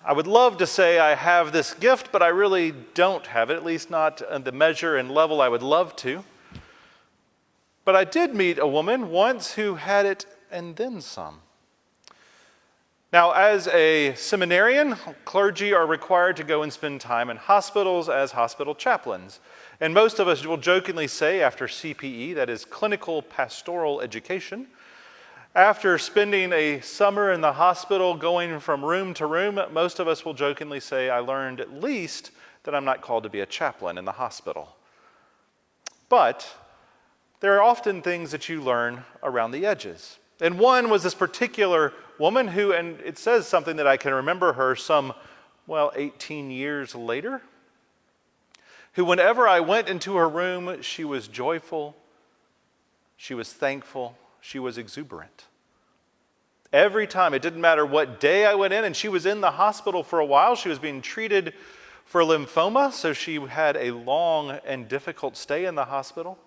I would love to say I have this gift, but I really don't have it, at least not at the measure and level I would love to. But I did meet a woman once who had it and then some. Now, as a seminarian, clergy are required to go and spend time in hospitals as hospital chaplains. And most of us will jokingly say after CPE, that is clinical pastoral education, after spending a summer in the hospital going from room to room, most of us will jokingly say, I learned at least that I'm not called to be a chaplain in the hospital. But there are often things that you learn around the edges. And one was this particular woman who, and it says something that I can remember her some, 18 years later, who whenever I went into her room, she was joyful, she was thankful, she was exuberant. Every time, it didn't matter what day I went in, and she was in the hospital for a while. She was being treated for lymphoma, so she had a long and difficult stay in the hospital.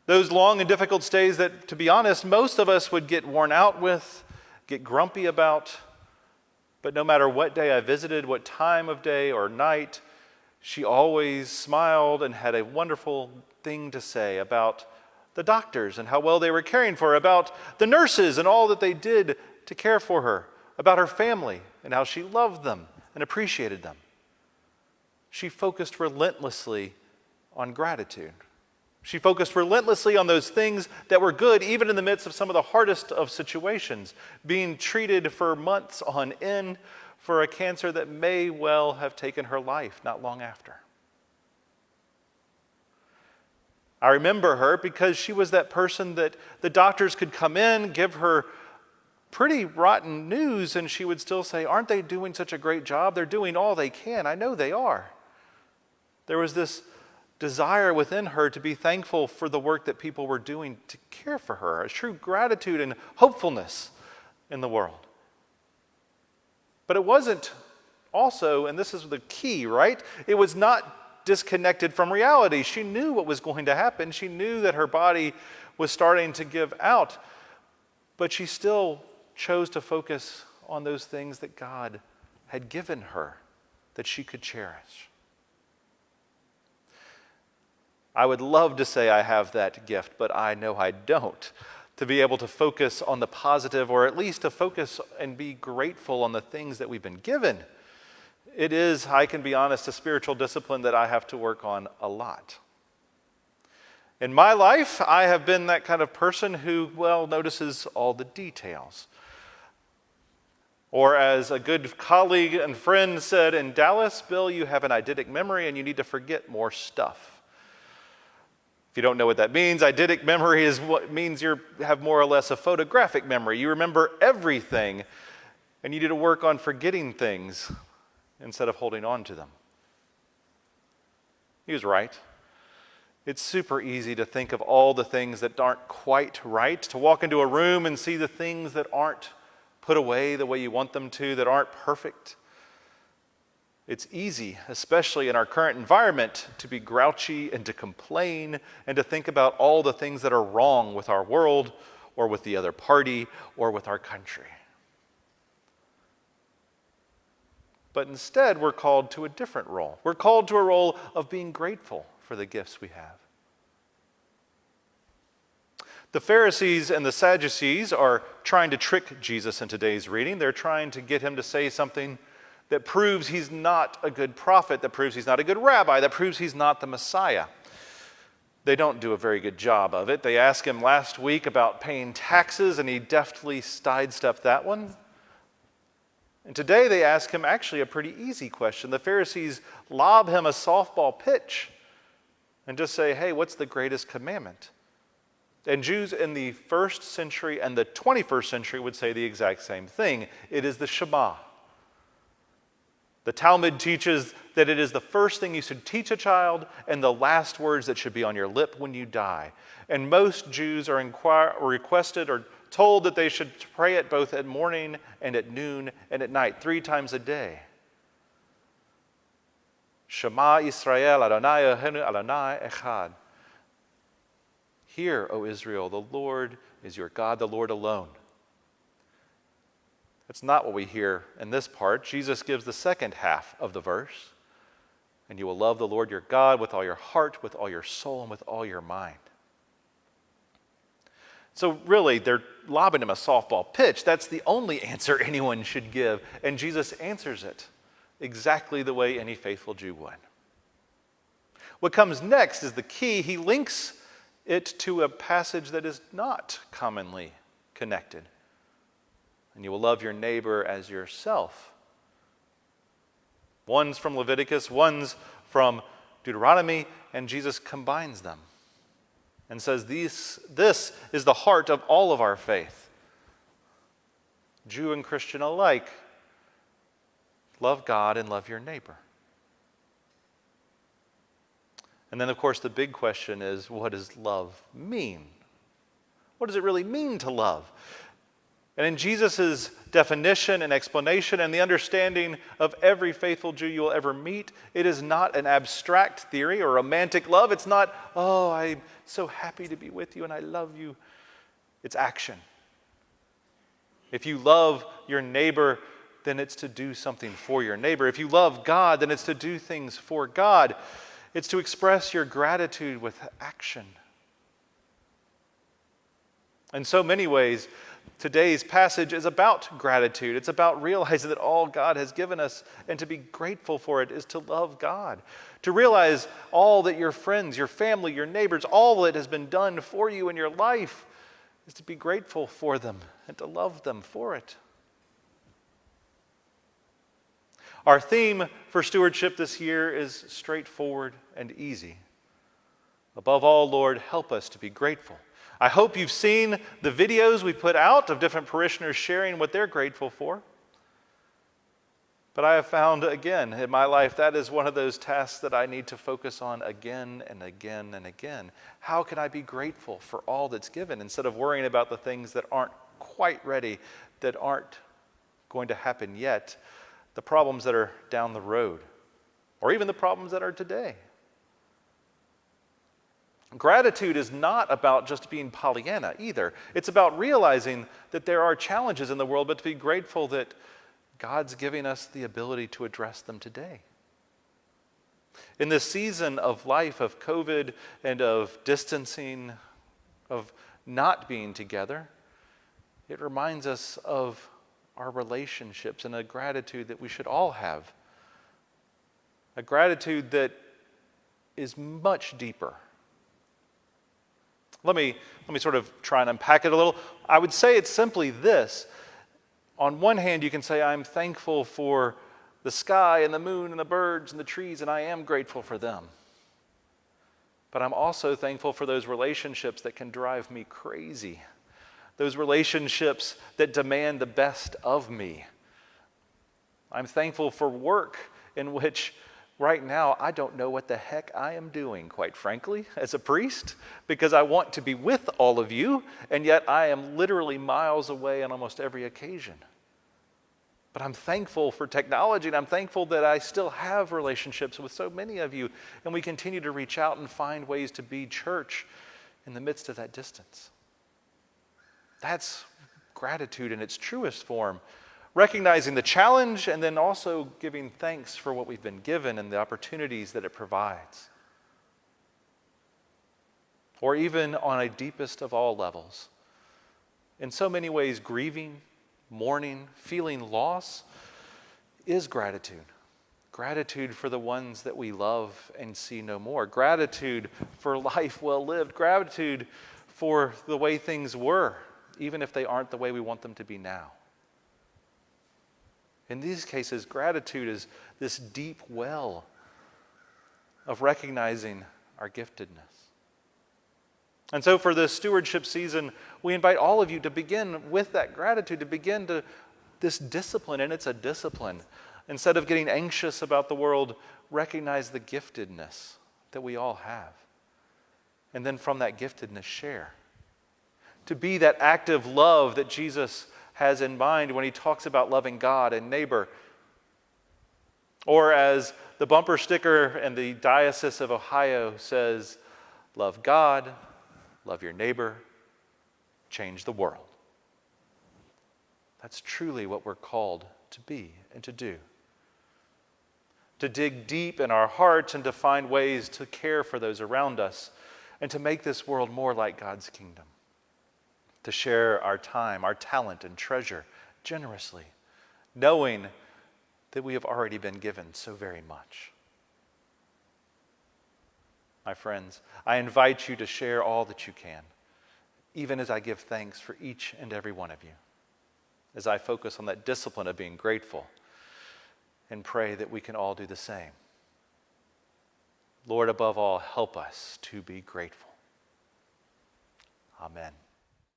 Those long and difficult stays that, to be honest, most of us would get worn out with, get grumpy about. But no matter what day I visited, what time of day or night, she always smiled and had a wonderful thing to say about the doctors and how well they were caring for her, about the nurses and all that they did to care for her, about her family and how she loved them and appreciated them. She focused relentlessly on gratitude. She focused relentlessly on those things that were good, even in the midst of some of the hardest of situations, being treated for months on end for a cancer that may well have taken her life not long after. I remember her because she was that person that the doctors could come in, give her pretty rotten news, and she would still say, aren't they doing such a great job? They're doing all they can. I know they are. There was this desire within her to be thankful for the work that people were doing to care for her, a true gratitude and hopefulness in the world. But it wasn't also, and this is the key, right? It was not disconnected from reality. She knew what was going to happen. She knew that her body was starting to give out, but she still chose to focus on those things that God had given her that she could cherish. I would love to say I have that gift, but I know I don't, to be able to focus on the positive, or at least to focus and be grateful on the things that we've been given. It is, I can be honest, a spiritual discipline that I have to work on a lot. In my life, I have been that kind of person who, notices all the details. Or as a good colleague and friend said in Dallas, Bill, you have an eidetic memory and you need to forget more stuff. If you don't know what that means, eidetic memory is what means you have more or less a photographic memory. You remember everything, and you need to work on forgetting things instead of holding on to them. He was right. It's super easy to think of all the things that aren't quite right, to walk into a room and see the things that aren't put away the way you want them to, that aren't perfect. It's easy, especially in our current environment, to be grouchy and to complain and to think about all the things that are wrong with our world or with the other party or with our country. But instead, we're called to a different role. We're called to a role of being grateful for the gifts we have. The Pharisees and the Sadducees are trying to trick Jesus in today's reading. They're trying to get him to say something that proves he's not a good prophet, that proves he's not a good rabbi, that proves he's not the Messiah. They don't do a very good job of it. They asked him last week about paying taxes, and he deftly sidestepped that one. And today they ask him actually a pretty easy question. The Pharisees lob him a softball pitch and just say, hey, what's the greatest commandment? And Jews in the 1st century and the 21st century would say the exact same thing. It is the Shema. The Talmud teaches that it is the first thing you should teach a child and the last words that should be on your lip when you die. And most Jews are requested or told that they should pray it both at morning and at noon and at night, 3 times a day. Shema Yisrael, Adonai Eloheinu, Adonai Echad. Hear, O Israel, the Lord is your God, the Lord alone. That's not what we hear in this part. Jesus gives the second half of the verse. And you will love the Lord your God with all your heart, with all your soul, and with all your mind. So really, they're lobbing him a softball pitch. That's the only answer anyone should give. And Jesus answers it exactly the way any faithful Jew would. What comes next is the key. He links it to a passage that is not commonly connected. And you will love your neighbor as yourself. One's from Leviticus, one's from Deuteronomy, and Jesus combines them and says this is the heart of all of our faith. Jew and Christian alike, love God and love your neighbor. And then, of course, the big question is, what does love mean? What does it really mean to love? And in Jesus' definition and explanation and the understanding of every faithful Jew you will ever meet, it is not an abstract theory or romantic love. It's not, oh, I'm so happy to be with you and I love you. It's action. If you love your neighbor, then it's to do something for your neighbor. If you love God, then it's to do things for God. It's to express your gratitude with action. In so many ways, today's passage is about gratitude. It's about realizing that all God has given us, and to be grateful for it is to love God. To realize all that your friends, your family, your neighbors, all that has been done for you in your life is to be grateful for them and to love them for it. Our theme for stewardship this year is straightforward and easy. Above all, Lord, help us to be grateful. I hope you've seen the videos we put out of different parishioners sharing what they're grateful for. But I have found again in my life that is one of those tasks that I need to focus on again and again and again. How can I be grateful for all that's given instead of worrying about the things that aren't quite ready, that aren't going to happen yet, the problems that are down the road, or even the problems that are today? Gratitude is not about just being Pollyanna either. It's about realizing that there are challenges in the world, but to be grateful that God's giving us the ability to address them today. In this season of life, of COVID and of distancing, of not being together, it reminds us of our relationships and a gratitude that we should all have. A gratitude that is much deeper. Let me sort of try and unpack it a little. I would say it's simply this. On one hand, you can say, I'm thankful for the sky and the moon and the birds and the trees, and I am grateful for them. But I'm also thankful for those relationships that can drive me crazy. Those relationships that demand the best of me. I'm thankful for work in which right now I don't know what the heck I am doing, quite frankly, as a priest, because I want to be with all of you, and yet I am literally miles away on almost every occasion. But I'm thankful for technology, and I'm thankful that I still have relationships with so many of you, and we continue to reach out and find ways to be church in the midst of that distance. That's gratitude in its truest form. Recognizing the challenge and then also giving thanks for what we've been given and the opportunities that it provides. Or even on a deepest of all levels. In so many ways, grieving, mourning, feeling loss is gratitude. Gratitude for the ones that we love and see no more. Gratitude for life well lived. Gratitude for the way things were, even if they aren't the way we want them to be now. In these cases, gratitude is this deep well of recognizing our giftedness. And so for this stewardship season, we invite all of you to begin with that gratitude, to begin to this discipline, and it's a discipline. Instead of getting anxious about the world, recognize the giftedness that we all have. And then from that giftedness, share. To be that active love that Jesus has in mind when he talks about loving God and neighbor. Or as the bumper sticker in the Diocese of Ohio says, love God, love your neighbor, change the world. That's truly what we're called to be and to do. To dig deep in our hearts and to find ways to care for those around us and to make this world more like God's kingdom. To share our time, our talent, and treasure generously, knowing that we have already been given so very much. My friends, I invite you to share all that you can, even as I give thanks for each and every one of you, as I focus on that discipline of being grateful and pray that we can all do the same. Lord, above all, help us to be grateful. Amen.